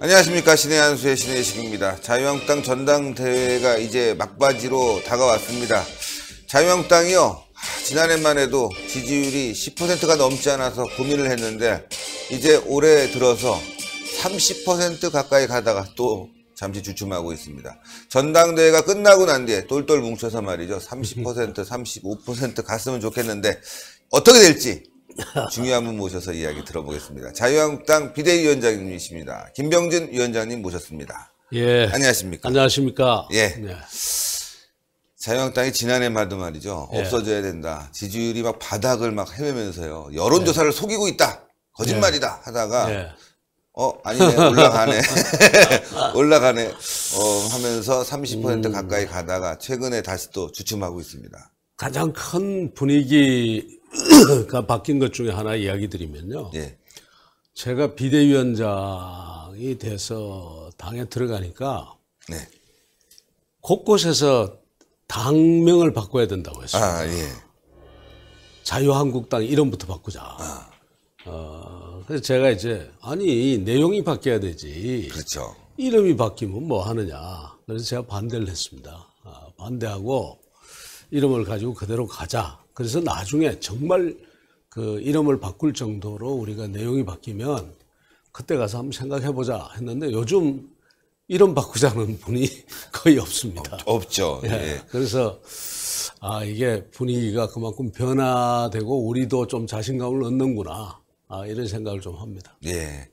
안녕하십니까. 신의 한수의 신의식입니다. 자유한국당 전당대회가 이제 막바지로 다가왔습니다. 자유한국당이요, 지난해만 해도 지지율이 10%가 넘지 않아서 고민을 했는데 이제 올해 들어서 30% 가까이 가다가 또 잠시 주춤하고 있습니다. 전당대회가 끝나고 난 뒤에 똘똘 뭉쳐서 말이죠, 30%, 35% 갔으면 좋겠는데 어떻게 될지 중요한 분 모셔서 이야기 들어보겠습니다. 자유한국당 비대위원장님이십니다. 김병진 위원장님 모셨습니다. 예. 안녕하십니까. 안녕하십니까. 예. 네. 자유한국당이 지난해말도 말이죠, 예. 없어져야 된다. 지지율이 막 바닥을 막 헤매면서요, 여론조사를 속이고 있다. 거짓말이다. 하다가 예. 아니네, 올라가네. 올라가네. 하면서 30% 가까이 가다가 최근에 다시 또 주춤하고 있습니다. 가장 큰 분위기가 바뀐 것 중에 하나 이야기 드리면요. 예. 제가 비대위원장이 돼서 당에 들어가니까 네. 곳곳에서 당명을 바꿔야 된다고 했어요. 아, 예. 자유한국당 이름부터 바꾸자. 그래서 제가 이제, 아니, 내용이 바뀌어야 되지. 그렇죠. 이름이 바뀌면 뭐 하느냐. 그래서 제가 반대를 했습니다. 반대하고 이름을 가지고 그대로 가자. 그래서 나중에 정말 그 이름을 바꿀 정도로 우리가 내용이 바뀌면 그때 가서 한번 생각해보자 했는데 요즘 이름 바꾸자는 분이 거의 없습니다. 없죠. 예. 예. 그래서 이게 분위기가 그만큼 변화되고 우리도 좀 자신감을 얻는구나. 이런 생각을 좀 합니다. 예.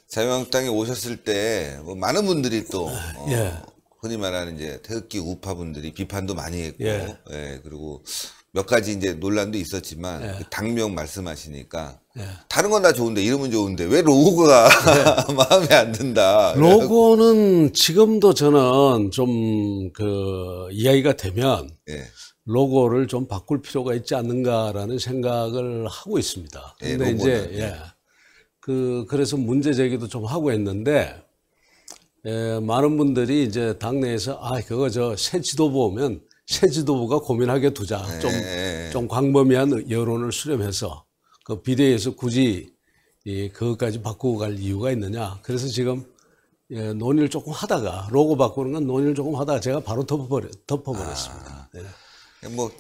자유한국당에 오셨을 때 뭐 많은 분들이 또 예. 흔히 말하는 이제 태극기 우파 분들이 비판도 많이 했고, 예. 예. 그리고 몇 가지 이제 논란도 있었지만 예. 그 당명 말씀하시니까 예. 다른 건 다 좋은데 이름은 좋은데 왜 로고가 마음에 안 든다. 로고는 지금도 저는 좀 그 이야기가 되면 예. 로고를 좀 바꿀 필요가 있지 않는가라는 생각을 하고 있습니다. 예, 근데 이제, 로고는, 예. 그래서 문제 제기도 좀 하고 했는데, 많은 분들이 이제 당내에서, 그거 새 지도부 오면 새 지도부가 고민하게 두자. 좀 광범위한 여론을 수렴해서 그 비대위에서 굳이 그것까지 바꾸고 갈 이유가 있느냐. 그래서 지금 논의를 조금 하다가, 로고 바꾸는 건 논의를 조금 하다가 제가 바로 덮어버렸습니다. 네. 뭐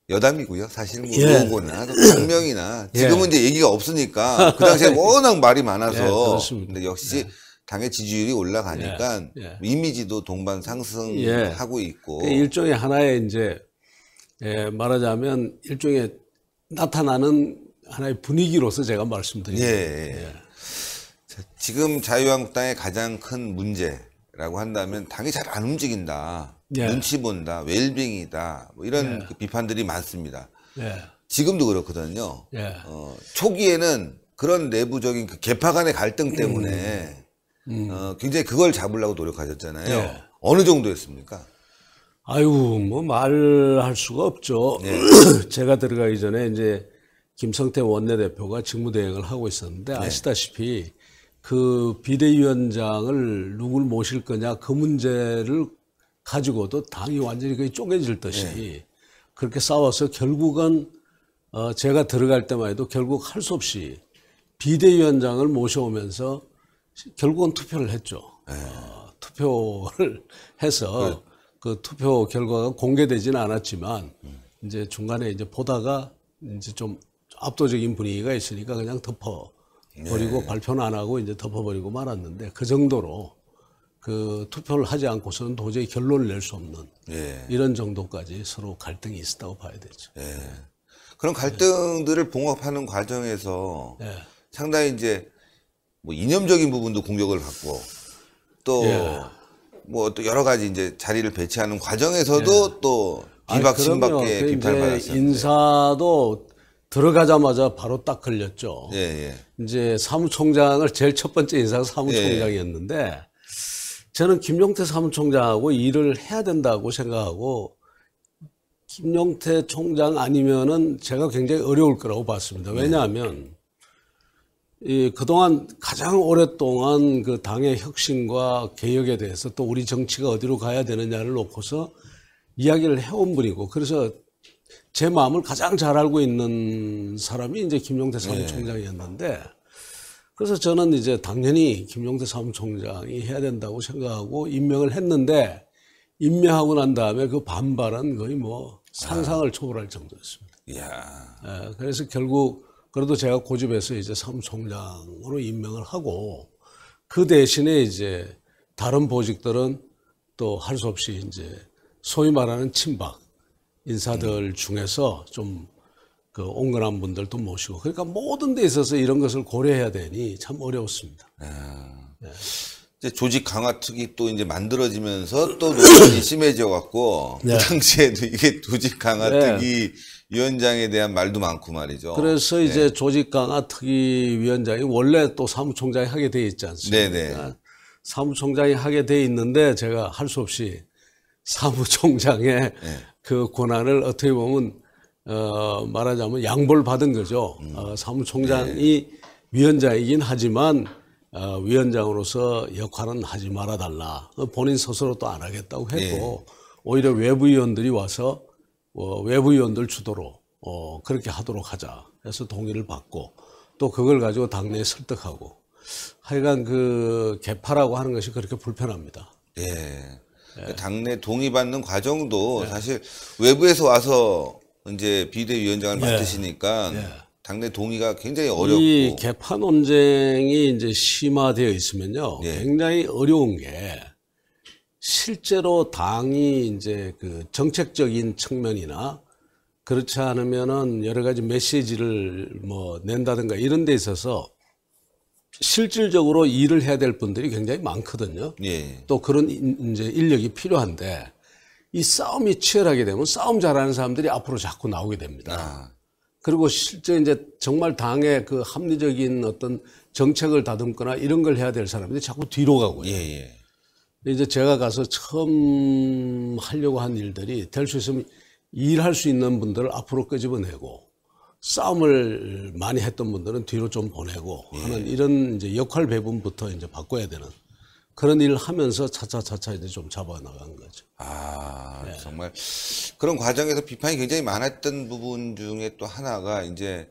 여담이고요. 사실 뭐 예. 로고나 당명이나 지금은 이제 얘기가 없으니까 그 당시에 워낙 말이 많아서. 예, 그렇습니다. 근데 역시 당의 지지율이 올라가니까 이미지도 동반 상승하고 있고. 일종의 하나의 이제 말하자면 일종의 나타나는 하나의 분위기로서 제가 말씀드립니다. 예. 자, 지금 자유한국당의 가장 큰 문제라고 한다면 당이 잘 안 움직인다. 예. 눈치 본다. 웰빙이다. 뭐 이런 그 비판들이 많습니다. 예. 지금도 그렇거든요. 예. 초기에는 그런 내부적인 그 계파 간의 갈등 때문에 굉장히 그걸 잡으려고 노력하셨잖아요. 예. 어느 정도였습니까? 뭐 말할 수가 없죠. 예. 제가 들어가기 전에 이제 김성태 원내대표가 직무대행을 하고 있었는데 아시다시피 그 비대위원장을 누굴 모실 거냐 그 문제를 가지고도 당이 완전히 거의 쪼개질 듯이 그렇게 싸워서 결국은 제가 들어갈 때만 해도 결국 할 수 없이 비대위원장을 모셔오면서 결국은 투표를 했죠. 투표를 해서 그 투표 결과가 공개되지는 않았지만 이제 중간에 이제 보다가 이제 좀 압도적인 분위기가 있으니까 그냥 덮어버리고 발표는 안 하고 이제 덮어버리고 말았는데 그 정도로 그 투표를 하지 않고서는 도저히 결론을 낼 수 없는 이런 정도까지 서로 갈등이 있었다고 봐야 되죠. 그런 갈등들을 봉합하는 과정에서 상당히 이제 뭐 이념적인 부분도 공격을 받고 또 뭐 또 여러 가지 이제 자리를 배치하는 과정에서도 또 비박신박계 비판을 받았습니다. 인사도 들어가자마자 바로 딱 걸렸죠. 이제 사무총장을 제일 첫 번째 인사가 사무총장이었는데 저는 김용태 사무총장하고 일을 해야 된다고 생각하고 김용태 총장 아니면은 제가 굉장히 어려울 거라고 봤습니다. 왜냐하면 그동안 가장 오랫동안 그 당의 혁신과 개혁에 대해서 또 우리 정치가 어디로 가야 되느냐를 놓고서 이야기를 해온 분이고 그래서 제 마음을 가장 잘 알고 있는 사람이 이제 김용태 사무총장이었는데 그래서 저는 이제 당연히 김용태 사무총장이 해야 된다고 생각하고 임명을 했는데 임명하고 난 다음에 그 반발은 거의 뭐 상상을 초월할 정도였습니다. 이야. 그래서 결국 그래도 제가 고집해서 이제 사무총장으로 임명을 하고 그 대신에 이제 다른 보직들은 또 할 수 없이 이제 소위 말하는 친박 인사들 중에서 좀 그 온건한 분들도 모시고 그러니까 모든 데 있어서 이런 것을 고려해야 되니 참 어려웠습니다. 이제 조직 강화 특위 또 이제 만들어지면서 또 논란이 심해져 갖고 그 당시에도 이게 조직 강화 특위 위원장에 대한 말도 많고 말이죠. 그래서 이제 조직 강화 특위 위원장이 원래 또 사무총장이 하게 돼 있지 않습니까? 네네. 사무총장이 하게 돼 있는데 제가 할 수 없이 사무총장의 그 권한을 어떻게 보면 말하자면 양보를 받은 거죠. 사무총장이 위원장이긴 하지만 위원장으로서 역할은 하지 말아달라. 본인 스스로 또 안 하겠다고 했고 오히려 외부위원들이 와서 외부위원들 주도로 그렇게 하도록 하자 해서 동의를 받고 또 그걸 가지고 당내에 설득하고 하여간 그 개파라고 하는 것이 그렇게 불편합니다. 당내 동의받는 과정도 사실 외부에서 와서 이제 비대위원장을 맡으시니까 당내 동의가 굉장히 어렵고 이 개파 논쟁이 이제 심화되어 있으면요 굉장히 어려운 게 실제로 당이 이제 그 정책적인 측면이나 그렇지 않으면은 여러 가지 메시지를 뭐 낸다든가 이런 데 있어서 실질적으로 일을 해야 될 분들이 굉장히 많거든요. 또 그런 이제 인력이 필요한데 이 싸움이 치열하게 되면 싸움 잘하는 사람들이 앞으로 자꾸 나오게 됩니다. 그리고 실제 이제 정말 당의 그 합리적인 어떤 정책을 다듬거나 이런 걸 해야 될 사람들이 자꾸 뒤로 가고요. 이제 제가 가서 처음 하려고 한 일들이 될 수 있으면 일할 수 있는 분들을 앞으로 끄집어내고 싸움을 많이 했던 분들은 뒤로 좀 보내고 하는 이런 이제 역할 배분부터 이제 바꿔야 되는 그런 일을 하면서 차차차차 이제 좀 잡아나간 거죠. 정말 그런 과정에서 비판이 굉장히 많았던 부분 중에 또 하나가 이제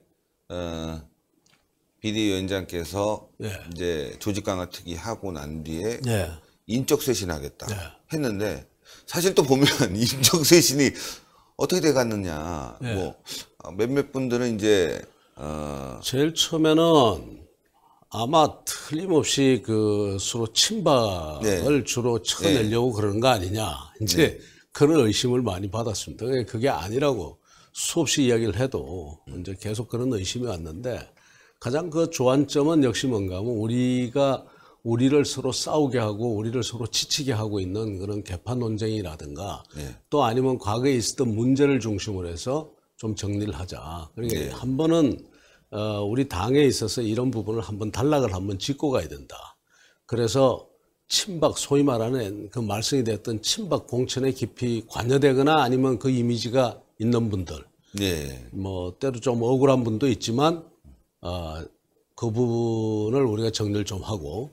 비대위원장께서 이제 조직 강화 특위 하고 난 뒤에 인적 쇄신하겠다 했는데 사실 또 보면 인적 쇄신이 어떻게 돼 갔느냐 뭐 몇몇 분들은 이제 제일 처음에는 아마 틀림없이 그 서로 친박을 주로 쳐내려고 그러는 거 아니냐 이제 그런 의심을 많이 받았습니다. 그게 아니라고 수없이 이야기를 해도 이제 계속 그런 의심이 왔는데 가장 그 조안점은 역시 뭔가 하면 우리를 서로 싸우게 하고 우리를 서로 지치게 하고 있는 그런 개파 논쟁이라든가 또 아니면 과거에 있었던 문제를 중심으로 해서 좀 정리를 하자. 그러니까 한 번은 우리 당에 있어서 이런 부분을 한번 단락을 한번 짚고 가야 된다. 그래서 친박 소위 말하는 그 말썽이 됐던 친박 공천에 깊이 관여되거나 아니면 그 이미지가 있는 분들 뭐 때로 좀 억울한 분도 있지만 그 부분을 우리가 정리를 좀 하고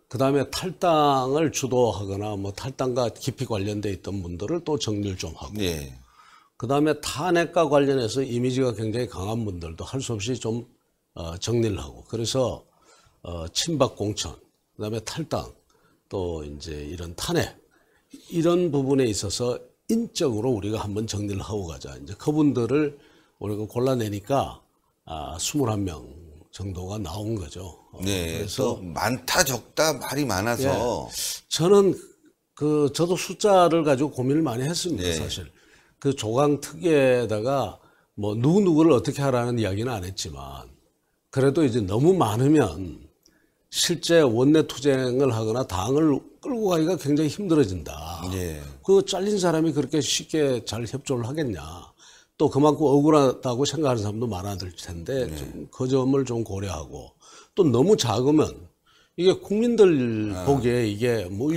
그다음에 탈당을 주도하거나 뭐 탈당과 깊이 관련돼 있던 분들을 또 정리를 좀 하고 그다음에 탄핵과 관련해서 이미지가 굉장히 강한 분들도 할 수 없이 좀 정리를 하고 그래서 친박 공천 그다음에 탈당 또 이제 이런 탄핵 이런 부분에 있어서 인적으로 우리가 한번 정리를 하고 가자. 이제 그분들을 우리가 골라내니까 21명 정도가 나온 거죠. 그래서 많다 적다 말이 많아서 저는 저도 숫자를 가지고 고민을 많이 했습니다. 사실 그 조강 특위에다가 뭐 누구를 어떻게 하라는 이야기는 안 했지만 그래도 이제 너무 많으면 실제 원내 투쟁을 하거나 당을 끌고 가기가 굉장히 힘들어진다. 그 잘린 사람이 그렇게 쉽게 잘 협조를 하겠냐. 또 그만큼 억울하다고 생각하는 사람도 많아질 텐데 좀 그 점을 좀 고려하고 또 너무 작으면 이게 국민들 보기에 이게 뭐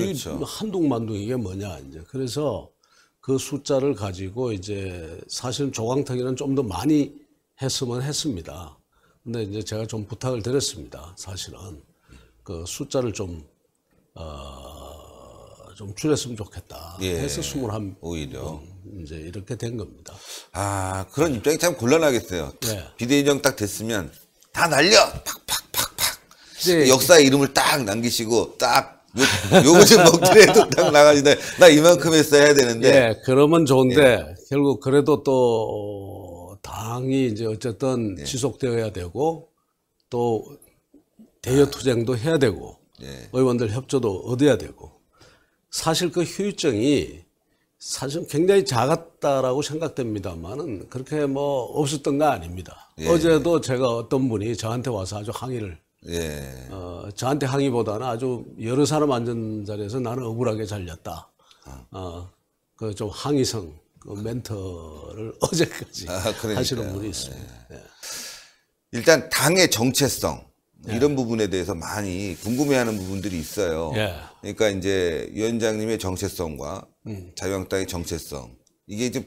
한둥만둥 이게 뭐냐 이제 그래서 그 숫자를 가지고 이제 사실은 조강특위는 좀 더 많이 했으면 했습니다. 근데 이제 제가 좀 부탁을 드렸습니다. 사실은 그 숫자를 좀 줄였으면 좋겠다. 해서 21 오히려 이제 이렇게 된 겁니다. 그런 입장이 참 곤란하겠어요. 비대위원장 딱 됐으면 다 날려 팍팍팍팍 이제 역사의 이름을 딱 남기시고 딱 요거 좀 먹더라도 딱 나가지다. 나 이만큼 했어야 되는데. 예, 그러면 좋은데 결국 그래도 또 당이 이제 어쨌든 지속되어야 되고 또 대여 투쟁도 해야 되고 의원들 협조도 얻어야 되고 사실 그 후유증이 사실 굉장히 작았다라고 생각됩니다만은 그렇게 뭐 없었던 거 아닙니다. 어제도 제가 어떤 분이 저한테 와서 아주 항의를 저한테 항의보다는 아주 여러 사람 앉은 자리에서 나는 억울하게 잘렸다. 그 좀 항의성 그 멘트를 어제까지 하시는 분이 있습니다. 일단 당의 정체성 이런 부분에 대해서 많이 궁금해하는 부분들이 있어요. 그러니까 이제 위원장님의 정체성과 자유한국당의 정체성 이게 좀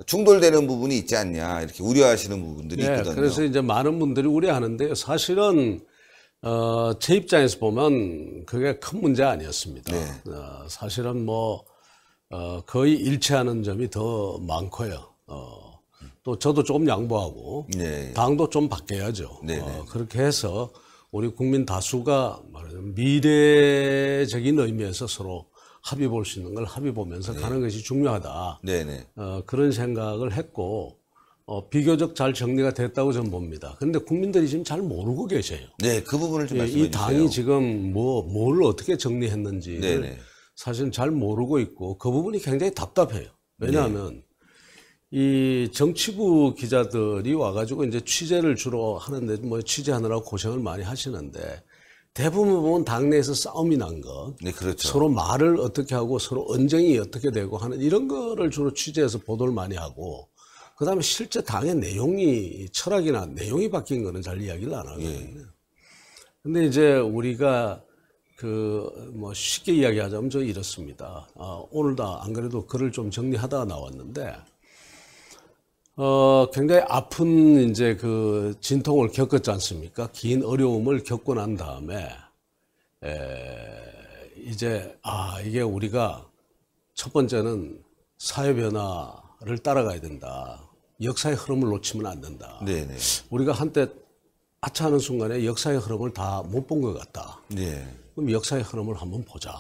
충돌되는 부분이 있지 않냐 이렇게 우려하시는 부분들이 있거든요. 그래서 이제 많은 분들이 우려하는데 사실은 제 입장에서 보면 그게 큰 문제 아니었습니다. 사실은 뭐 거의 일치하는 점이 더 많고요. 또 저도 조금 양보하고 당도 좀 바뀌어야죠. 그렇게 해서 우리 국민 다수가 말하자면 미래적인 의미에서 서로 합의 볼 수 있는 걸 합의 보면서 가는 것이 중요하다. 그런 생각을 했고 비교적 잘 정리가 됐다고 저는 봅니다. 그런데 국민들이 지금 잘 모르고 계셔요. 그 부분을 좀 말씀해 주세요. 이 당이 지금 뭘 어떻게 정리했는지를 사실 잘 모르고 있고 그 부분이 굉장히 답답해요. 왜냐하면 이 정치부 기자들이 와가지고 이제 취재를 주로 하는데 뭐 취재하느라고 고생을 많이 하시는데 대부분 보면 당내에서 싸움이 난 것, 서로 말을 어떻게 하고 서로 언쟁이 어떻게 되고 하는 이런 거를 주로 취재해서 보도를 많이 하고 그다음에 실제 당의 내용이 철학이나 내용이 바뀐 거는 잘 이야기를 안 하거든요. 근데 이제 우리가 뭐 쉽게 이야기하자면 저 이렇습니다. 오늘도 안 그래도 글을 좀 정리하다가 나왔는데 굉장히 아픈 이제 그 진통을 겪었지 않습니까? 긴 어려움을 겪고 난 다음에 이제 이게 우리가 첫 번째는 사회 변화를 따라가야 된다. 역사의 흐름을 놓치면 안 된다. 우리가 한때 아차하는 순간에 역사의 흐름을 다 못 본 것 같다. 그럼 역사의 흐름을 한번 보자.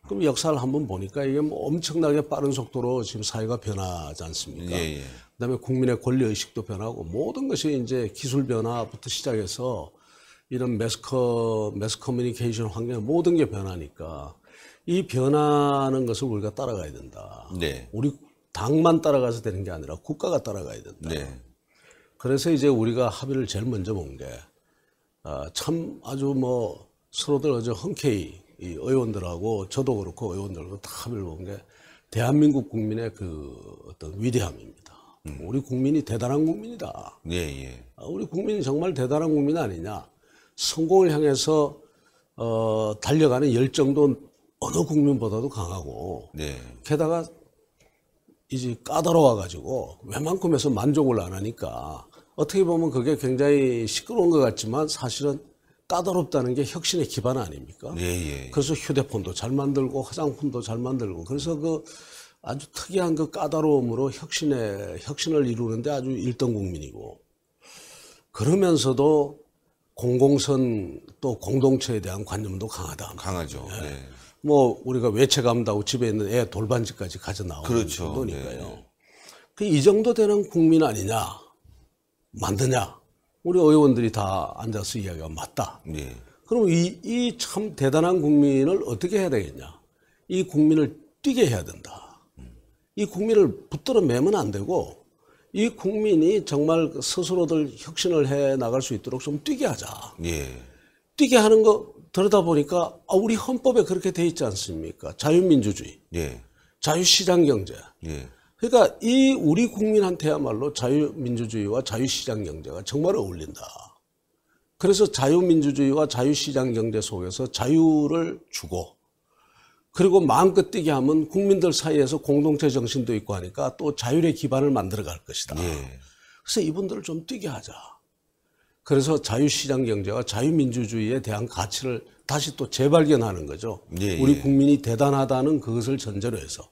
그럼 역사를 한번 보니까 이게 뭐 엄청나게 빠른 속도로 지금 사회가 변하지 않습니까? 그다음에 국민의 권리 의식도 변하고 모든 것이 이제 기술 변화부터 시작해서 이런 매스 커뮤니케이션 환경 모든 게 변하니까 이 변하는 것을 우리가 따라가야 된다. 우리 당만 따라가서 되는 게 아니라 국가가 따라가야 된다. 그래서 이제 우리가 합의를 제일 먼저 본 게 참 아주 뭐 서로들 어제 흔쾌히 이 의원들하고 저도 그렇고 의원들하고 다 합의를 본 게 대한민국 국민의 그 어떤 위대함입니다. 우리 국민이 대단한 국민이다. 우리 국민이 정말 대단한 국민 아니냐. 성공을 향해서 달려가는 열정도 어느 국민보다도 강하고 게다가 이제 까다로워가지고 웬만큼에서 만족을 안 하니까 어떻게 보면 그게 굉장히 시끄러운 것 같지만 사실은 까다롭다는 게 혁신의 기반 아닙니까? 그래서 휴대폰도 잘 만들고 화장품도 잘 만들고 그래서 그 아주 특이한 그 까다로움으로 혁신을 이루는데 아주 1등 국민이고 그러면서도 공공선 또 공동체에 대한 관념도 강하다. 강하죠. 뭐 우리가 외체감다고 집에 있는 애 돌반지까지 가져 나오는 정도니까요. 이 정도 되는 국민 아니냐 만드냐 우리 의원들이 다 앉아서 이야기가 맞다. 그럼 이 참 대단한 국민을 어떻게 해야 되겠냐. 이 국민을 뛰게 해야 된다. 이 국민을 붙들어 매면 안 되고 이 국민이 정말 스스로들 혁신을 해 나갈 수 있도록 좀 뛰게 하자. 뛰게 하는 거 들여다보니까 우리 헌법에 그렇게 돼 있지 않습니까? 자유민주주의, 자유시장경제. 그러니까 이 우리 국민한테야말로 자유민주주의와 자유시장경제가 정말 어울린다. 그래서 자유민주주의와 자유시장경제 속에서 자유를 주고 그리고 마음껏 뛰게 하면 국민들 사이에서 공동체 정신도 있고 하니까 또 자율의 기반을 만들어 갈 것이다. 그래서 이분들을 좀 뛰게 하자. 그래서 자유시장 경제와 자유민주주의에 대한 가치를 다시 또 재발견하는 거죠. 우리 국민이 대단하다는 그것을 전제로 해서.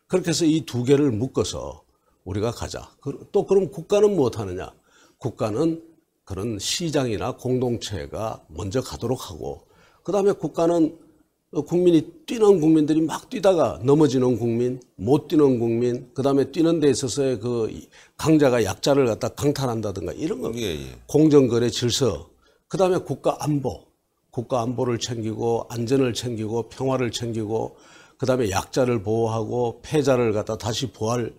그렇게 해서 이 두 개를 묶어서 우리가 가자. 또 그럼 국가는 무엇 하느냐. 국가는 그런 시장이나 공동체가 먼저 가도록 하고, 그다음에 국가는 국민이 뛰는 국민들이 막 뛰다가 넘어지는 국민, 못 뛰는 국민, 그다음에 뛰는 데 있어서의 그 강자가 약자를 갖다 강탈한다든가 이런 거, 공정거래 질서, 그다음에 국가 안보를 챙기고 안전을 챙기고 평화를 챙기고, 그다음에 약자를 보호하고 패자를 갖다 다시 부활할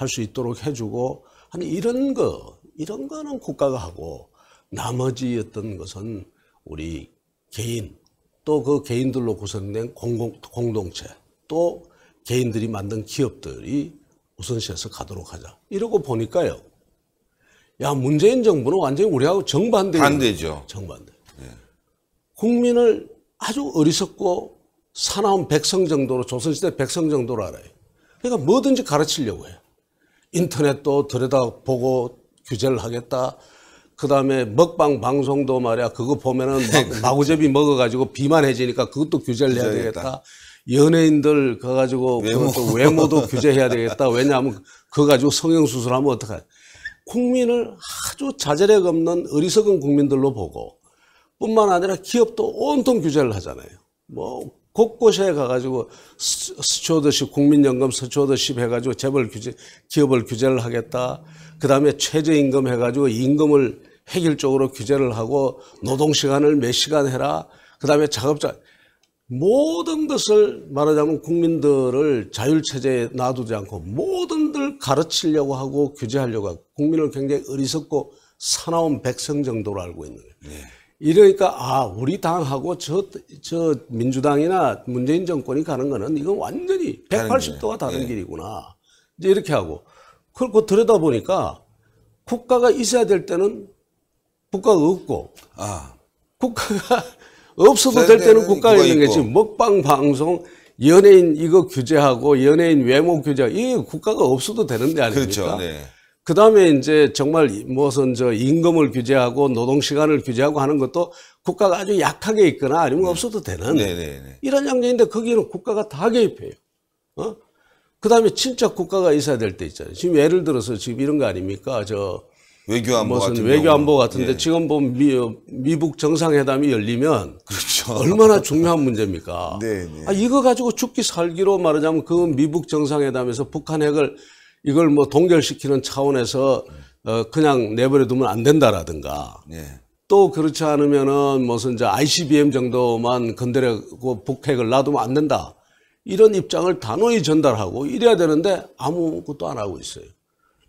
수 있도록 해주고 하는 이런 거는 국가가 하고, 나머지 어떤 것은 우리 개인, 또 그 개인들로 구성된 공동체, 또 개인들이 만든 기업들이 우선시해서 가도록 하자. 이러고 보니까요, 야, 문재인 정부는 완전히 우리하고 정반대예요. 반대죠. 정반대. 국민을 아주 어리석고 사나운 백성 정도로, 조선시대 백성 정도로 알아요. 그러니까 뭐든지 가르치려고 해요. 인터넷도 들여다보고 규제를 하겠다. 그 다음에 먹방 방송도 말이야, 그거 보면은 마구잡이 먹어가지고 비만해지니까 그것도 규제를 해야 되겠다. 연예인들 가가지고 외모도 규제해야 되겠다. 왜냐하면 그거 가지고 성형수술하면 어떡해. 국민을 아주 자제력 없는 어리석은 국민들로 보고, 뿐만 아니라 기업도 온통 규제를 하잖아요. 뭐 곳곳에 가가지고 스튜어드십, 국민연금 스튜어드십 해가지고 기업을 규제를 하겠다. 그 다음에 최저임금 해가지고 임금을 획일적으로 규제를 하고, 노동시간을 몇 시간 해라. 그 다음에 작업자, 모든 것을 말하자면 국민들을 자율체제에 놔두지 않고 모든 들 가르치려고 하고 규제하려고 하고, 국민을 굉장히 어리석고 사나운 백성 정도로 알고 있는 거예요. 이러니까 우리 당하고 저 민주당이나 문재인 정권이 가는 거는 이건 완전히 180도가 다른 길이구나. 이제 이렇게 하고, 그리고 들여다보니까 국가가 있어야 될 때는 국가가 없고, 국가가 없어도 될 때는 국가가 있는 게 지금 먹방 방송, 연예인 이거 규제하고 연예인 외모 규제, 이게 국가가 없어도 되는데 아닙니까? 그렇죠. 그 다음에 이제 정말 무슨 임금을 규제하고 노동시간을 규제하고 하는 것도 국가가 아주 약하게 있거나 아니면 없어도 되는 이런 양상인데, 거기는 국가가 다 개입해요. 그 다음에 진짜 국가가 있어야 될 때 있잖아요. 지금 예를 들어서 지금 이런 거 아닙니까? 외교안보 같은데 지금 보면 미북 정상회담이 열리면 그렇죠. 얼마나 중요한 문제입니까? 이거 가지고 죽기 살기로 말하자면 그 미북 정상회담에서 북한 핵을 이걸 뭐 동결시키는 차원에서 그냥 내버려 두면 안 된다라든가, 또 그렇지 않으면은 무슨 ICBM 정도만 건드려고 북핵을 놔두면 안 된다. 이런 입장을 단호히 전달하고 이래야 되는데 아무것도 안 하고 있어요.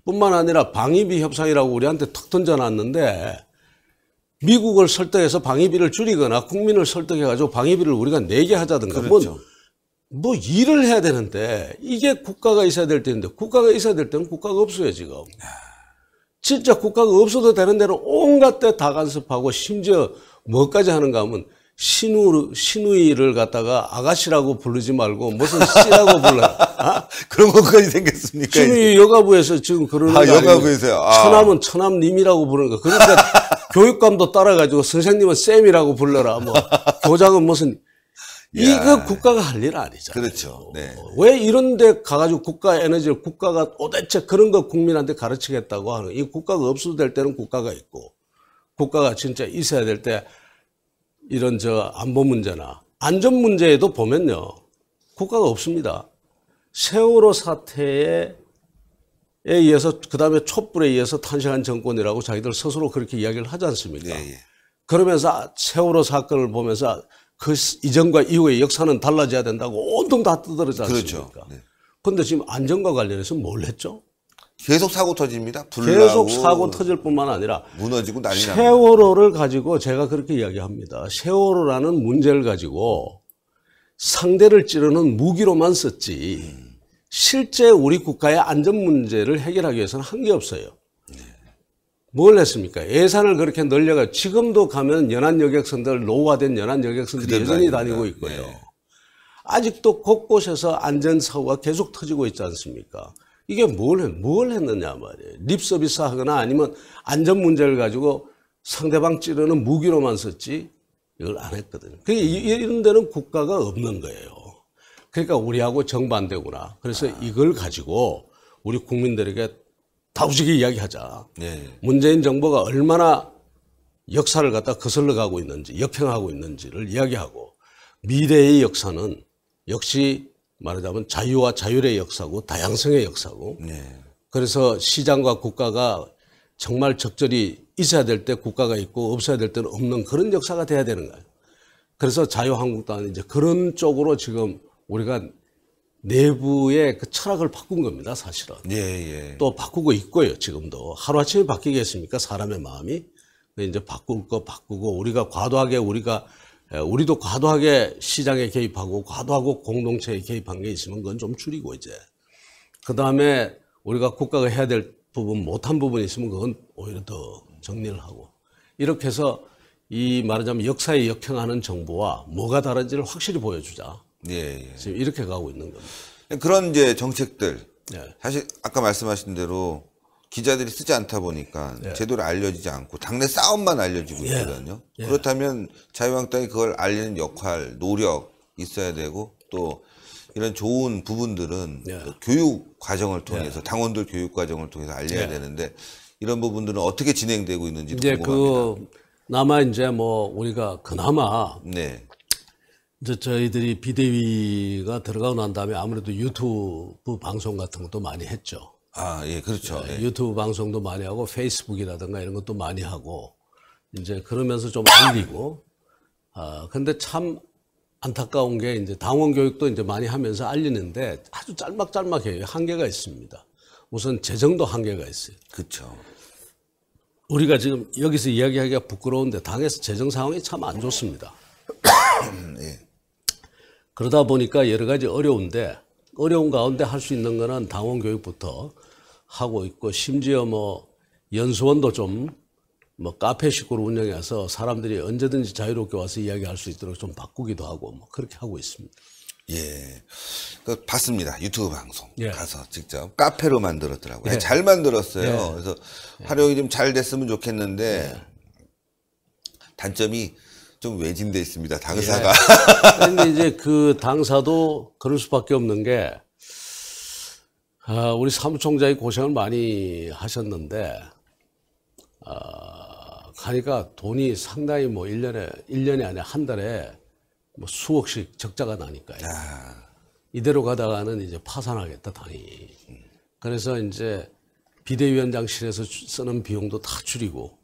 뿐만 아니라 방위비 협상이라고 우리한테 턱 던져놨는데, 미국을 설득해서 방위비를 줄이거나 국민을 설득해가지고 방위비를 우리가 내게 하자든가, 그렇죠. 뭐 일을 해야 되는데, 이게 국가가 있어야 될 때인데, 국가가 있어야 될 때는 국가가 없어요, 지금. 진짜 국가가 없어도 되는 데는 온갖 데 다 간섭하고, 심지어 뭐까지 하는가 하면 신우이를 갖다가 아가씨라고 부르지 말고 무슨 씨라고 불러라. 그런 것까지 생겼습니까? 신우이 여가부에서 지금 그러는 거 여가부에서요. 처남은 처남님이라고 부르는 거. 그러니까 교육감도 따라가지고 선생님은 쌤이라고 불러라. 뭐 교장은 무슨, 이거 국가가 할 일 아니잖아요. 그렇죠. 왜 이런 데 가가지고 국가 에너지를 국가가 도대체 그런 거 국민한테 가르치겠다고 하는, 이 국가가 없어도 될 때는 국가가 있고, 국가가 진짜 있어야 될 때 이런 안보 문제나 안전 문제에도 보면요, 국가가 없습니다. 세월호 사태에 의해서, 그 다음에 촛불에 의해서 탄생한 정권이라고 자기들 스스로 그렇게 이야기를 하지 않습니까? 그러면서 세월호 사건을 보면서 그 이전과 이후의 역사는 달라져야 된다고 온통 다 떠들었지 않습니까? 그렇죠. 그런데 지금 안전과 관련해서 뭘 했죠? 계속 사고 터집니다. 계속 사고 터질 뿐만 아니라 무너지고 난리 납니다. 세월호를 가지고 제가 그렇게 이야기합니다. 세월호라는 문제를 가지고 상대를 찌르는 무기로만 썼지, 실제 우리 국가의 안전 문제를 해결하기 위해서는 한 게 없어요. 뭘 했습니까? 예산을 그렇게 늘려가, 지금도 가면 연안여객선들, 노후화된 연안여객선들이 여전히 다니고 있고요. 아직도 곳곳에서 안전사고가 계속 터지고 있지 않습니까? 이게 뭘 했느냐 말이에요. 립서비스 하거나 아니면 안전 문제를 가지고 상대방 찌르는 무기로만 썼지 이걸 안 했거든요. 그러니까 이런 데는 국가가 없는 거예요. 그러니까 우리하고 정반대구나. 그래서 이걸 가지고 우리 국민들에게 다우지게 이야기하자. 문재인 정부가 얼마나 역사를 갖다 거슬러 가고 있는지, 역행하고 있는지를 이야기하고, 미래의 역사는 역시 말하자면 자유와 자율의 역사고 다양성의 역사고, 네. 그래서 시장과 국가가 정말 적절히 있어야 될 때 국가가 있고 없어야 될 때는 없는 그런 역사가 돼야 되는 거예요. 그래서 자유한국당은 이제 그런 쪽으로 지금 우리가 내부의 그 철학을 바꾼 겁니다, 사실은. 예, 예. 또 바꾸고 있고요, 지금도. 하루아침에 바뀌겠습니까, 사람의 마음이? 이제 바꿀 거 바꾸고, 우리도 과도하게 시장에 개입하고, 과도하고 공동체에 개입한 게 있으면 그건 좀 줄이고, 이제. 그 다음에 우리가 국가가 해야 될 부분, 못한 부분이 있으면 그건 오히려 더 정리를 하고. 이렇게 해서 이 말하자면 역사에 역행하는 정부와 뭐가 다른지를 확실히 보여주자. 예, 예. 지금 이렇게 가고 있는 겁니다. 그런 이제 정책들. 예. 사실 아까 말씀하신 대로 기자들이 쓰지 않다 보니까 제대로 알려지지 않고 당내 싸움만 알려지고 있거든요. 그렇다면 자유한국당이 그걸 알리는 역할, 노력 있어야 되고 또 이런 좋은 부분들은 교육 과정을 통해서 당원들 교육 과정을 통해서 알려야 되는데 이런 부분들은 어떻게 진행되고 있는지 이제 궁금합니다. 그나마 이제 뭐 우리가 그나마 네. 이제 저희들이 비대위가 들어가고 난 다음에 아무래도 유튜브 방송 같은 것도 많이 했죠. 아, 예, 그렇죠. 예. 유튜브 방송도 많이 하고 페이스북이라든가 이런 것도 많이 하고 이제 그러면서 좀 알리고 근데 참 안타까운 게 이제 당원 교육도 이제 많이 하면서 알리는데 아주 짤막짤막해요. 한계가 있습니다. 우선 재정도 한계가 있어요. 그렇죠. 우리가 지금 여기서 이야기하기가 부끄러운데 당에서 재정 상황이 참 안 좋습니다. 예. 그러다 보니까 여러 가지 어려운데 어려운 가운데 할 수 있는 거는 당원 교육부터 하고 있고 심지어 뭐 연수원도 좀 뭐 카페식으로 운영해서 사람들이 언제든지 자유롭게 와서 이야기할 수 있도록 좀 바꾸기도 하고 뭐 그렇게 하고 있습니다. 예. 그 봤습니다. 유튜브 방송 예. 가서 직접 카페로 만들었더라고요. 예. 잘 만들었어요. 예. 그래서 활용이 좀 잘 됐으면 좋겠는데 단점이 좀 외진돼 있습니다. 당사가. 그런데 이제 그 당사도 그럴 수밖에 없는 게 우리 사무총장이 고생을 많이 하셨는데 가니까 돈이 상당히 뭐 1년이 아니라 한 달에 뭐 수억씩 적자가 나니까요. 이대로 가다가는 이제 파산하겠다, 당이. 그래서 이제 비대위원장실에서 쓰는 비용도 다 줄이고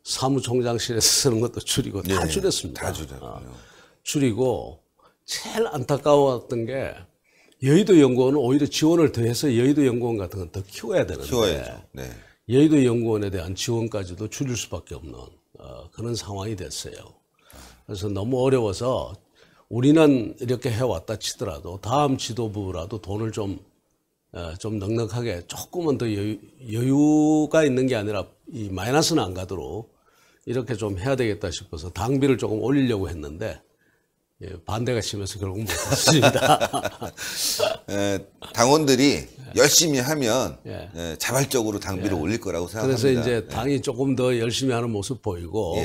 사무총장실에서 쓰는 것도 줄이고 다 네, 줄였습니다. 다 줄였군요. 줄이고 제일 안타까웠던 게 여의도 연구원은 오히려 지원을 더해서 여의도 연구원 같은 건 더 키워야 되는데 키워야죠. 네. 여의도 연구원에 대한 지원까지도 줄일 수밖에 없는 그런 상황이 됐어요. 그래서 너무 어려워서 우리는 이렇게 해왔다 치더라도 다음 지도부라도 돈을 좀 넉넉하게 조금은 더 여유가 있는 게 아니라 이 마이너스는 안 가도록 이렇게 좀 해야 되겠다 싶어서 당비를 조금 올리려고 했는데 반대가 심해서 결국 못했습니다. 당원들이 열심히 하면 자발적으로 당비를 올릴 거라고 생각합니다. 그래서 이제 당이 조금 더 열심히 하는 모습 보이고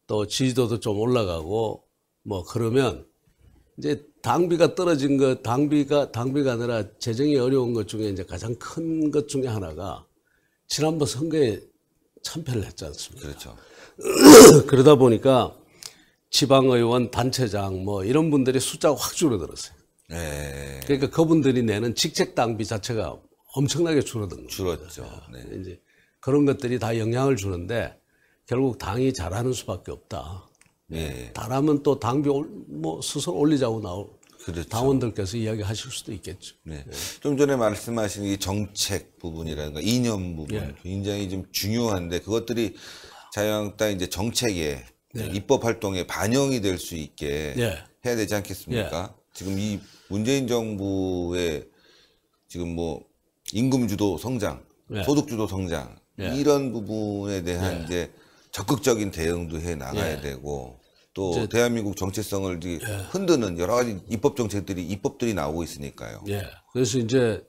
또 지지도도 좀 올라가고 뭐 그러면 이제 당비가 떨어진 것, 당비가 아니라 재정이 어려운 것 중에 이제 가장 큰 것 중에 하나가 지난번 선거에 참패를 했지 않습니까? 그렇죠. 그러다 보니까 지방의원, 단체장 뭐 이런 분들이 숫자가 확 줄어들었어요. 네. 그러니까 그분들이 내는 직책 당비 자체가 엄청나게 줄어든 거죠. 줄었죠. 네. 이제 그런 것들이 다 영향을 주는데 결국 당이 잘하는 수밖에 없다. 네. 잘하면 또 당비 뭐 스스로 올리자고 나올 그렇죠. 당원들께서 이야기하실 수도 있겠죠. 네. 좀 전에 말씀하신 이 정책 부분이라든가 이념 부분 굉장히 좀 중요한데 그것들이 자유한국당 이제 정책에 입법 활동에 반영이 될 수 있게 해야 되지 않겠습니까? 지금 이 문재인 정부의 지금 뭐 임금 주도 성장, 소득 주도 성장 이런 부분에 대한 이제 적극적인 대응도 해 나가야 되고 또 대한민국 정체성을 흔드는 여러 가지 입법들이 나오고 있으니까요. 그래서 이제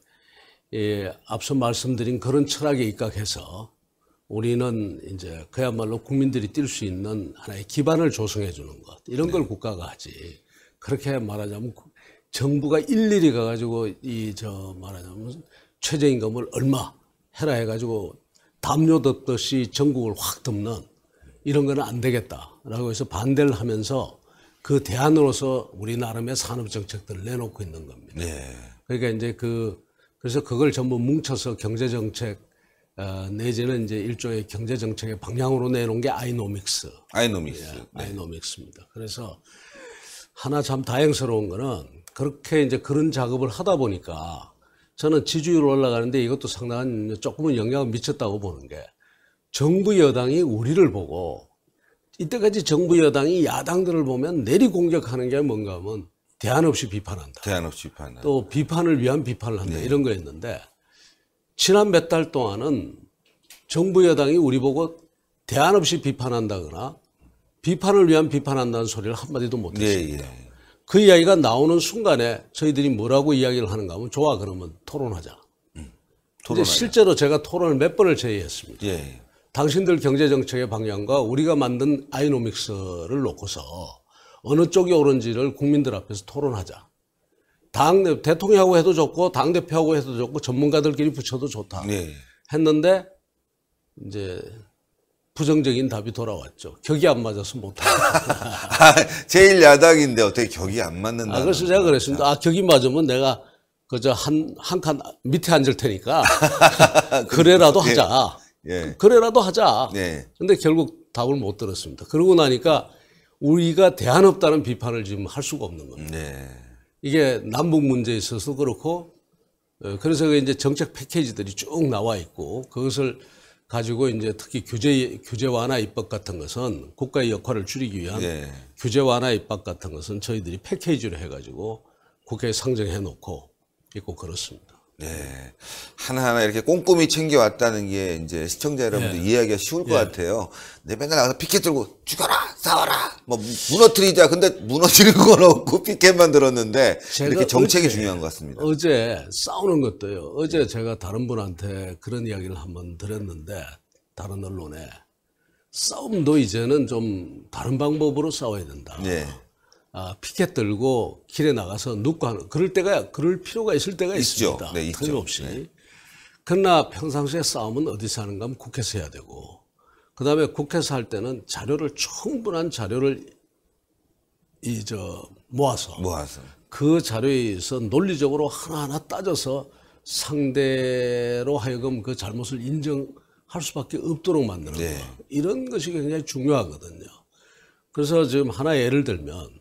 앞서 말씀드린 그런 철학에 입각해서 우리는 이제 그야말로 국민들이 뛸 수 있는 하나의 기반을 조성해 주는 것 이런 걸 국가가 하지. 그렇게 말하자면 정부가 일일이 가가지고 말하자면 최저임금을 얼마 해라 해가지고 담요 덮듯이 전국을 확 덮는 이런 거는 안 되겠다라고 해서 반대를 하면서 그 대안으로서 우리 나름의 산업 정책들을 내놓고 있는 겁니다. 네. 그러니까 이제 그래서 그걸 전부 뭉쳐서 경제 정책 내지는 이제 일종의 경제 정책의 방향으로 내놓은 게 아이노믹스. 아이노믹스. 예, 네. 아이노믹스입니다. 그래서 하나 참 다행스러운 거는 그렇게 이제 그런 작업을 하다 보니까 저는 지지율 올라가는데 이것도 상당한 조금은 영향을 미쳤다고 보는 게 정부 여당이 우리를 보고 이때까지 정부 여당이 야당들을 보면 내리 공격하는 게 뭔가 하면 대안 없이 비판한다. 대안 없이 비판한다. 또 비판을 위한 비판을 한다. 이런 거였는데 지난 몇 달 동안은 정부 여당이 우리 보고 대안 없이 비판한다거나 비판을 위한 비판한다는 소리를 한마디도 못했습니다. 예. 그 이야기가 나오는 순간에 저희들이 뭐라고 이야기를 하는가 하면 좋아 그러면 토론하자. 근데 실제로 제가 토론을 몇 번을 제의했습니다. 예. 당신들 경제정책의 방향과 우리가 만든 아이노믹스를 놓고서 어느 쪽이 옳은지를 국민들 앞에서 토론하자. 대통령하고 해도 좋고 당대표하고 해도 좋고 전문가들끼리 붙여도 좋다. 예. 했는데 이제 부정적인 답이 돌아왔죠. 격이 안 맞아서 못하겠다. 제일 야당인데 어떻게 격이 안 맞는다. 그래서 제가 그랬습니다. 격이 맞으면 내가 그저 한 칸 밑에 앉을 테니까 그래라도 하자. 예. 그래라도 하자. 네. 근데 결국 답을 못 들었습니다. 그러고 나니까 우리가 대안 없다는 비판을 지금 할 수가 없는 겁니다. 네. 이게 남북 문제에 있어서 그렇고 그래서 이제 정책 패키지들이 쭉 나와 있고 그것을 가지고 이제 특히 규제 완화 입법 같은 것은 국가의 역할을 줄이기 위한 네. 규제 완화 입법 같은 것은 저희들이 패키지로 해가지고 국회에 상정해 놓고 있고 그렇습니다. 네. 하나하나 이렇게 꼼꼼히 챙겨왔다는 게 이제 시청자 여러분들 이해하기가 쉬울 것 같아요. 근데 맨날 나가서 피켓 들고 죽여라, 싸워라, 뭐 무너뜨리자. 근데 무너뜨릴 건 없고 피켓만 들었는데 이렇게 정책이 중요한 것 같습니다. 어제 싸우는 것도요. 어제 제가 다른 분한테 그런 이야기를 한번 드렸는데 다른 언론에 싸움도 이제는 좀 다른 방법으로 싸워야 된다. 네. 피켓 들고 길에 나가서 눕고 하는 그럴 필요가 있을 때가 있죠. 있습니다. 네, 있죠. 틀림없이. 네. 그러나 평상시에 싸움은 어디서 하는가 하면 국회에서 해야 되고 그다음에 국회에서 할 때는 충분한 자료를 모아서 그 자료에서 논리적으로 하나하나 따져서 상대로 하여금 그 잘못을 인정할 수밖에 없도록 만드는 거. 이런 것이 굉장히 중요하거든요. 그래서 지금 하나 예를 들면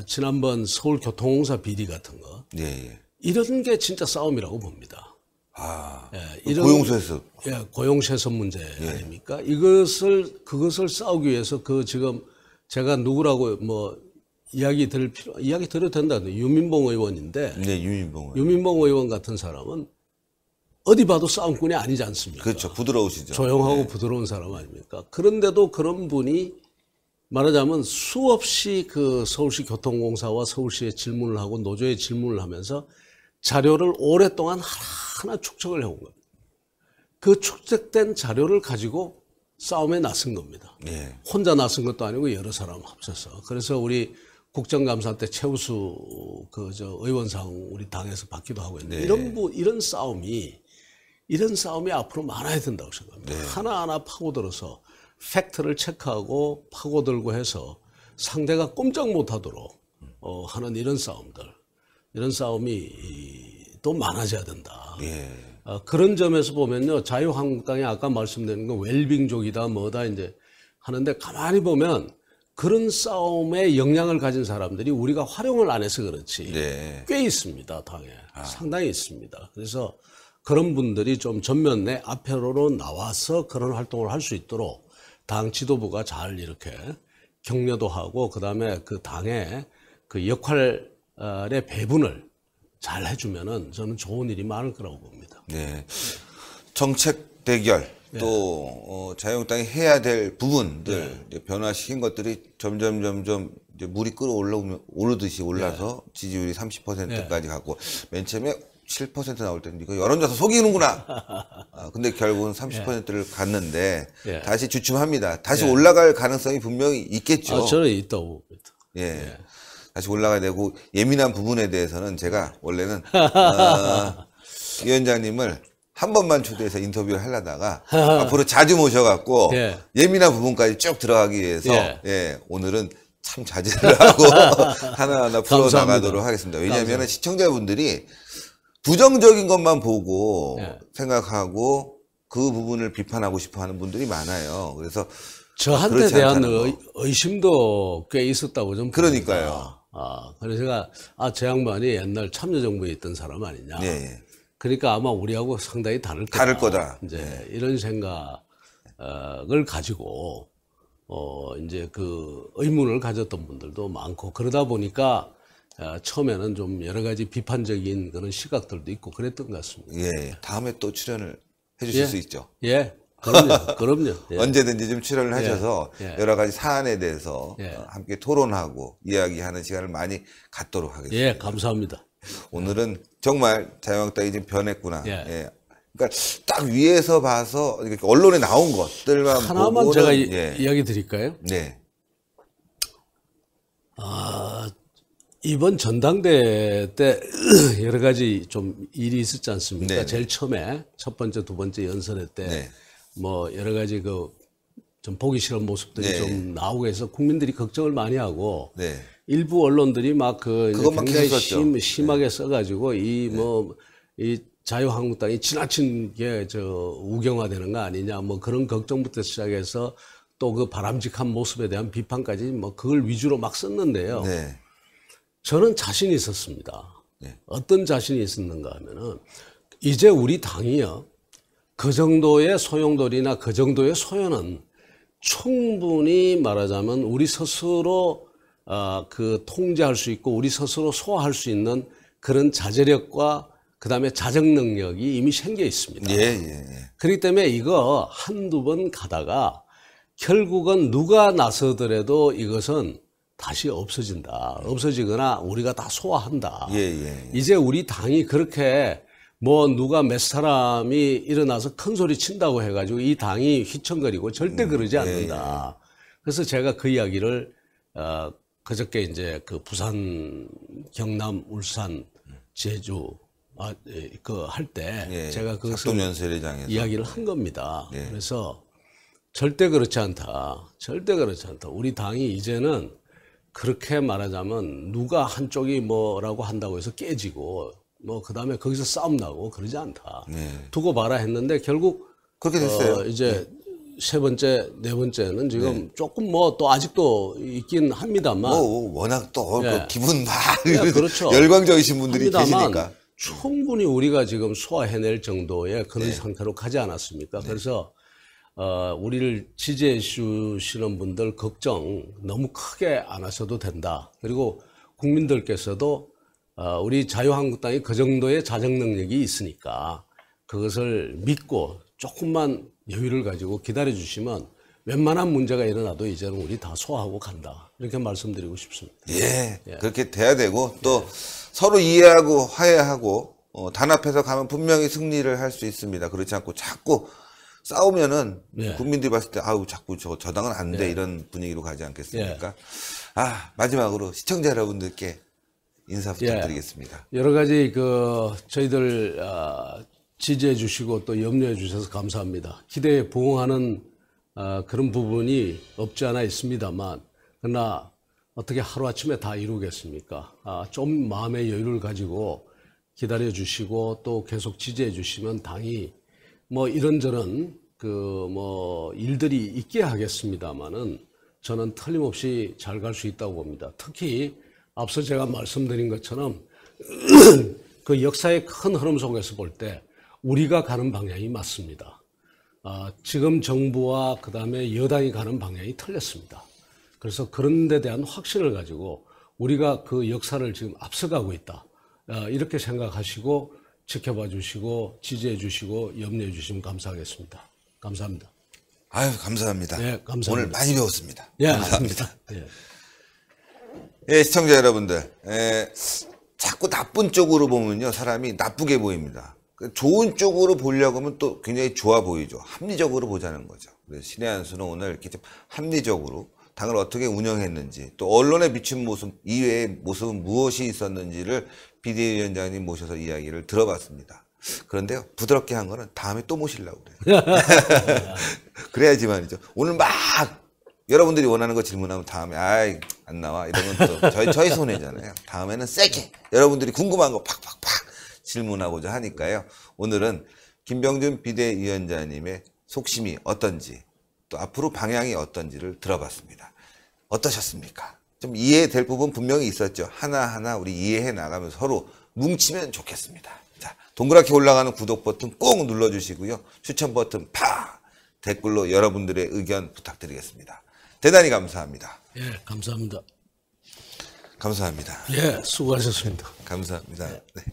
지난번 서울교통공사 비리 같은 거 이런 게 진짜 싸움이라고 봅니다. 이런 고용세습. 고용세습 문제 아닙니까? 그것을 싸우기 위해서 지금 제가 누구라고 이야기 드려도 된다는데 유민봉 의원인데 유민봉 의원 같은 사람은 어디 봐도 싸움꾼이 아니지 않습니까? 그렇죠. 부드러우시죠. 조용하고 부드러운 사람 아닙니까? 그런데도 그런 분이 말하자면 수없이 그 서울시 교통공사와 서울시에 질문을 하고 노조에 질문을 하면서 자료를 오랫동안 하나하나 축적을 해온 겁니다. 그 축적된 자료를 가지고 싸움에 나선 겁니다. 혼자 나선 것도 아니고 여러 사람 합쳐서. 그래서 우리 국정감사 때 최우수 의원상 우리 당에서 받기도 하고 있는데 이런 싸움이 앞으로 많아야 된다고 생각합니다. 하나하나 파고들어서 팩트를 체크하고 파고들고 해서 상대가 꼼짝 못하도록 하는 이런 싸움이 또 많아져야 된다. 그런 점에서 보면요, 자유한국당이 아까 말씀드린 건 웰빙족이다 뭐다 이제 하는데 가만히 보면 그런 싸움에 역량을 가진 사람들이 우리가 활용을 안 해서 그렇지 꽤 있습니다. 당에 상당히 있습니다. 그래서 그런 분들이 좀 전면에 앞으로 나와서 그런 활동을 할 수 있도록 당 지도부가 잘 이렇게 격려도 하고 그다음에 그 당의 그 역할의 배분을 잘 해주면은 저는 좋은 일이 많을 거라고 봅니다. 정책 대결 또 자유한국당이 해야 될 부분들 이제 변화시킨 것들이 점점 이제 물이 오르듯이 올라서 지지율이 30%까지 가고 맨 처음에 7% 나올 때는 이거 여론조사 속이는구나. 근데 결국은 30%를 갔는데 다시 주춤합니다. 다시 올라갈 가능성이 분명히 있겠죠. 저는 있다고 봅니다. 다시 올라가야 되고 예민한 부분에 대해서는 제가 원래는 위원장님을 한 번만 초대해서 인터뷰를 하려다가 앞으로 자주 모셔갖고 예. 예민한 부분까지 쭉 들어가기 위해서 예. 예, 오늘은 참 자제를 하고 하나하나 풀어나가도록 하겠습니다. 왜냐하면 시청자분들이 부정적인 것만 보고 예. 생각하고 그 부분을 비판하고 싶어 하는 분들이 많아요. 그래서 저한테 그렇지 대한 않다는 거. 의심도 꽤 있었다고 좀 그러니까요. 봅니다. 그래서 제가 저 양반이 옛날 참여정부에 있던 사람 아니냐. 예, 예. 그러니까 아마 우리하고 상당히 다를 거다. 다를 거다. 이제 이런 생각을 가지고 이제 그 의문을 가졌던 분들도 많고 그러다 보니까 처음에는 좀 여러 가지 비판적인 그런 시각들도 있고 그랬던 것 같습니다. 예, 다음에 또 출연을 해주실 예. 수 있죠. 예, 그럼요, 그럼요. 예. 언제든지 좀 출연을 하셔서 예. 여러 가지 사안에 대해서 예. 함께 토론하고 이야기하는 시간을 많이 갖도록 하겠습니다. 예, 감사합니다. 오늘은 정말 자유한국당이 좀 변했구나. 예. 예. 그러니까 딱 위에서 봐서 이렇게 언론에 나온 것들만 하나만 보고는 제가 예. 이야기 드릴까요? 네. 이번 전당대회 때 여러 가지 좀 일이 있었지 않습니까? 네. 제일 처음에 첫 번째, 두 번째 연설회 때 네. 뭐 여러 가지 그 좀 보기 싫은 모습들이 네. 좀 나오고 해서 국민들이 걱정을 많이 하고 네. 일부 언론들이 막 그 그것만 굉장히 계속 썼죠. 심하게 써가지고 이 자유한국당이 지나친 게 우경화되는 거 아니냐 뭐 그런 걱정부터 시작해서 또 그 바람직한 모습에 대한 비판까지 뭐 그걸 위주로 막 썼는데요. 네. 저는 자신이 있었습니다. 네. 어떤 자신이 있었는가 하면은 이제 우리 당이요 그 정도의 소용돌이나 그 정도의 소요는 충분히 말하자면 우리 스스로 그 통제할 수 있고 우리 스스로 소화할 수 있는 그런 자제력과 그다음에 자정 능력이 이미 생겨 있습니다. 예, 예, 예. 그렇기 때문에 이거 한두 번 가다가 결국은 누가 나서더라도 이것은 다시 없어진다. 없어지거나 우리가 다 소화한다. 예, 예. 이제 우리 당이 그렇게 뭐 누가 몇 사람이 일어나서 큰 소리 친다고 해가지고 이 당이 휘청거리고 절대 그러지 않는다. 그래서 제가 그 이야기를 그저께 이제 그 부산, 경남, 울산, 제주 그 할 때 예. 제가 그것을 작동연설회장에서 이야기를 한 겁니다. 예. 그래서 절대 그렇지 않다. 절대 그렇지 않다. 우리 당이 이제는 그렇게 말하자면 누가 한쪽이 뭐라고 한다고 해서 깨지고 뭐 그다음에 거기서 싸움 나고 그러지 않다. 네. 두고 봐라 했는데 결국 그렇게 됐어요. 이제 세 번째, 네 번째는 지금 조금 뭐 또 아직도 있긴 합니다만 뭐 워낙 또 예. 그 기분 막 예, 그렇죠. 열광적이신 분들이 합니다만 계시니까. 충분히 우리가 지금 소화해낼 정도의 그런 상태로 가지 않았습니까? 그래서 우리를 지지해 주시는 분들 걱정 너무 크게 안 하셔도 된다. 그리고 국민들께서도 우리 자유한국당이 그 정도의 자정 능력이 있으니까 그것을 믿고 조금만 여유를 가지고 기다려 주시면 웬만한 문제가 일어나도 이제는 우리 다 소화하고 간다. 이렇게 말씀드리고 싶습니다. 예, 그렇게 돼야 되고 또 서로 이해하고 화해하고 단합해서 가면 분명히 승리를 할 수 있습니다. 그렇지 않고 자꾸 싸우면은 국민들이 봤을 때 아우 자꾸 저 당은 안 돼 이런 분위기로 가지 않겠습니까? 마지막으로 시청자 여러분들께 인사 부탁드리겠습니다. 여러 가지 저희들 지지해 주시고 또 염려해 주셔서 감사합니다. 기대에 부응하는 그런 부분이 없지 않아 있습니다만 그러나 어떻게 하루아침에 다 이루겠습니까? 좀 마음의 여유를 가지고 기다려 주시고 또 계속 지지해 주시면 당이 뭐 이런저런 일들이 있게 하겠습니다만은 저는 틀림없이 잘 갈 수 있다고 봅니다. 특히 앞서 제가 말씀드린 것처럼 그 역사의 큰 흐름 속에서 볼 때 우리가 가는 방향이 맞습니다. 지금 정부와 그다음에 여당이 가는 방향이 틀렸습니다. 그래서 그런 데 대한 확신을 가지고 우리가 그 역사를 지금 앞서가고 있다. 이렇게 생각하시고 지켜봐 주시고 지지해 주시고 염려해 주시면 감사하겠습니다. 감사합니다. 아유, 감사합니다. 네, 감사합니다. 오늘 많이 배웠습니다. 예, 감사합니다. 예. 예, 시청자 여러분들, 자꾸 나쁜 쪽으로 보면요, 사람이 나쁘게 보입니다. 좋은 쪽으로 보려고 하면 또 굉장히 좋아 보이죠. 합리적으로 보자는 거죠. 그래서 신의 한 수는 오늘 이렇게 좀 합리적으로 당을 어떻게 운영했는지, 또 언론에 비친 모습 이외의 모습은 무엇이 있었는지를 비대위원장님 모셔서 이야기를 들어봤습니다. 그런데요, 부드럽게 한 거는 다음에 또 모시려고 그래요. 그래야지만이죠. 오늘 막 여러분들이 원하는 거 질문하면 다음에 아이 안 나와 이러면 또 저희 손해잖아요. 다음에는 세게 여러분들이 궁금한 거 팍팍팍 질문하고자 하니까요. 오늘은 김병준 비대위원장님의 속심이 어떤지 또 앞으로 방향이 어떤지를 들어봤습니다. 어떠셨습니까? 좀 이해될 부분 분명히 있었죠. 하나하나 우리 이해해 나가면서 서로 뭉치면 좋겠습니다. 자, 동그랗게 올라가는 구독 버튼 꼭 눌러주시고요. 추천 버튼 팍! 댓글로 여러분들의 의견 부탁드리겠습니다. 대단히 감사합니다. 예, 감사합니다. 감사합니다. 예, 수고하셨습니다. 감사합니다. 네.